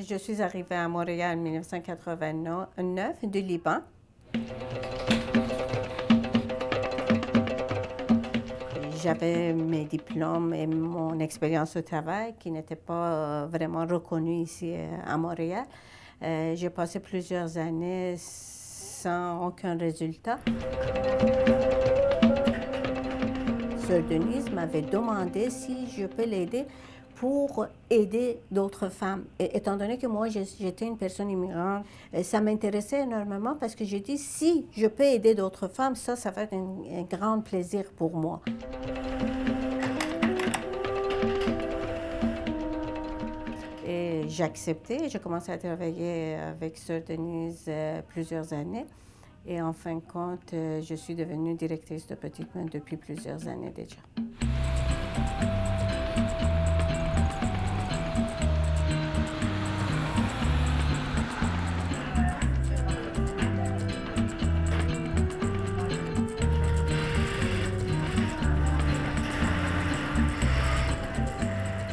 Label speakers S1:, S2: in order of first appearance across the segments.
S1: Je suis arrivée à Montréal en 1989 du Liban. J'avais mes diplômes et mon expérience au travail qui n'étaient pas vraiment reconnus ici à Montréal. J'ai passé plusieurs années sans aucun résultat. Sœur Denise m'avait demandé si je peux l'aider pour aider d'autres femmes. Et étant donné que moi, j'étais une personne immigrante, ça m'intéressait énormément parce que j'ai dit, si je peux aider d'autres femmes, ça va être un grand plaisir pour moi. Et j'ai accepté, j'ai commencé à travailler avec Sœur Denise plusieurs années. Et en fin de compte, je suis devenue directrice de Petite Main depuis plusieurs années déjà.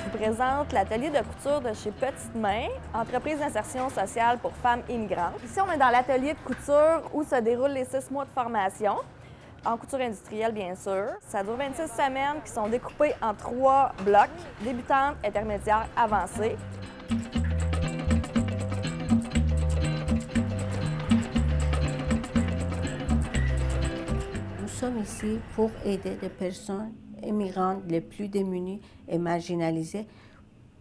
S2: Je vous présente l'atelier de couture de chez Petite Main, entreprise d'insertion sociale pour femmes immigrantes. Ici, on est dans l'atelier de couture où se déroulent les 6 mois de formation, en couture industrielle, bien sûr. Ça dure 26 semaines qui sont découpées en 3 blocs, débutantes, intermédiaires, avancées.
S1: Nous sommes ici pour aider les personnes immigrantes les plus démunies et marginalisées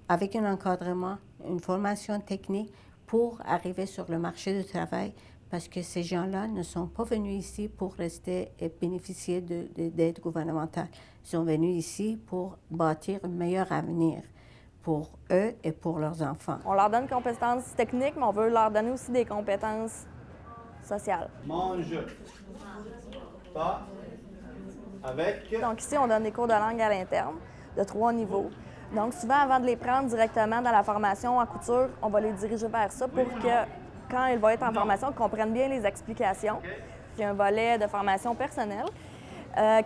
S1: avec un encadrement, une formation technique pour arriver sur le marché du travail parce que ces gens-là ne sont pas venus ici pour rester et bénéficier d'aide gouvernementale. Ils sont venus ici pour bâtir un meilleur avenir pour eux et pour leurs enfants.
S2: On leur donne des compétences techniques, mais on veut leur donner aussi des compétences sociales.
S3: Mange. Pas. Avec.
S2: Donc ici, on donne des cours de langue à l'interne, de 3 niveaux. Donc souvent, avant de les prendre directement dans la formation en couture, on va les diriger vers ça pour que, quand ils vont être en formation, ils comprennent bien les explications. Il y a un volet de formation personnelle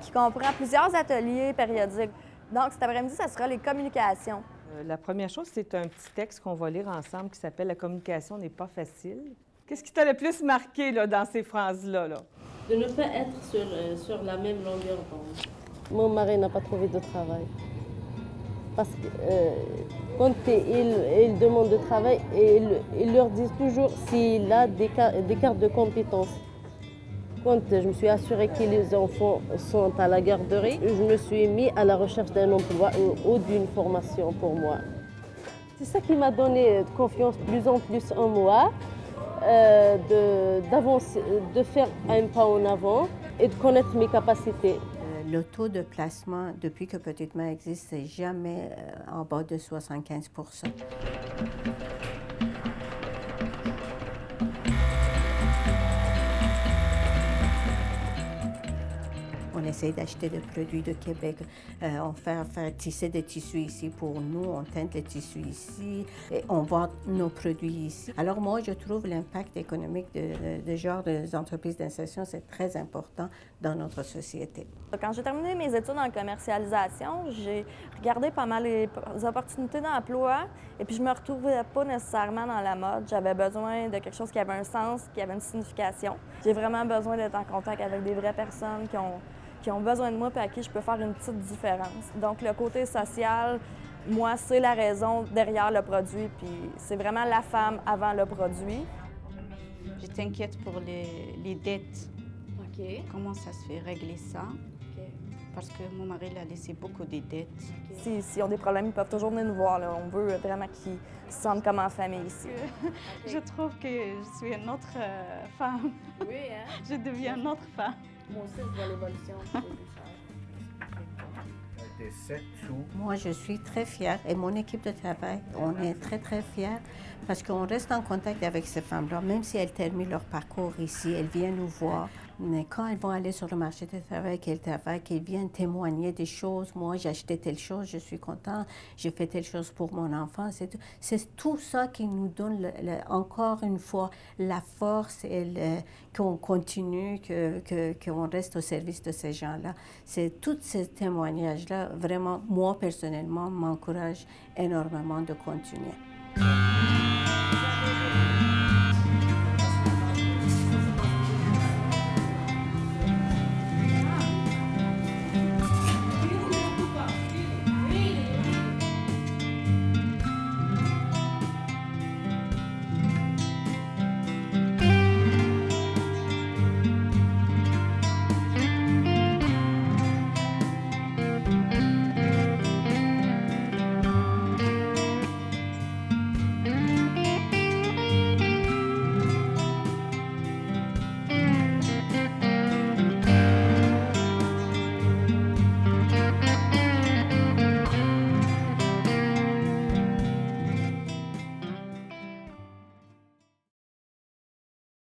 S2: qui comprend plusieurs ateliers périodiques. Donc cet après-midi, ça sera les communications.
S4: La première chose, c'est un petit texte qu'on va lire ensemble qui s'appelle « La communication n'est pas facile ». Qu'est-ce qui t'a le plus marqué là, dans ces phrases-là?
S5: De ne pas être sur la même longueur d'onde. Mon mari n'a pas trouvé de travail. Parce que quand ils demandent de travail, ils leur disent toujours s'il a des cartes de compétences. Quand je me suis assurée que les enfants sont à la garderie, je me suis mis à la recherche d'un emploi ou d'une formation pour moi. C'est ça qui m'a donné confiance plus en plus en moi, d'avancer, de faire un pas en avant et de connaître mes capacités.
S1: Le taux de placement, depuis que Petite Main existe, c'est jamais en bas de 75 %. On essaie d'acheter des produits de Québec. On fait tisser des tissus ici pour nous. On teinte les tissus ici et on vend nos produits ici. Alors moi, je trouve l'impact économique de genre des entreprises d'insertion, c'est très important dans notre société.
S2: Quand j'ai terminé mes études en commercialisation, j'ai regardé pas mal les opportunités d'emploi et puis je me retrouvais pas nécessairement dans la mode. J'avais besoin de quelque chose qui avait un sens, qui avait une signification. J'ai vraiment besoin d'être en contact avec des vraies personnes qui ont besoin de moi et à qui je peux faire une petite différence. Donc, le côté social, moi, c'est la raison derrière le produit, puis c'est vraiment la femme avant le produit.
S6: Je t'inquiète pour les dettes.
S5: OK.
S6: Comment ça se fait régler ça?
S5: OK.
S6: Parce que mon mari a laissé beaucoup de dettes.
S2: S'ils ont des problèmes, ils peuvent toujours venir nous voir. Là. On veut vraiment qu'ils se sentent comme en famille ici.
S6: Je trouve que je suis une autre femme.
S5: Oui, hein?
S6: Je deviens une autre femme.
S5: Moi aussi, je vois l'évolution.
S1: Moi, je suis très fière et mon équipe de travail, on est très, très fiers parce qu'on reste en contact avec ces femmes-là, même si elles terminent leur parcours ici, elles viennent nous voir. Mais quand elles vont aller sur le marché du travail, qu'elles travaillent, qu'elles viennent témoigner des choses, moi, j'ai acheté telle chose, je suis contente, j'ai fait telle chose pour mon enfant. C'est tout ça qui nous donne, encore une fois, la force et qu'on continue, qu'on reste au service de ces gens-là. C'est tous ces témoignages-là, vraiment, moi, personnellement, m'encouragent énormément de continuer.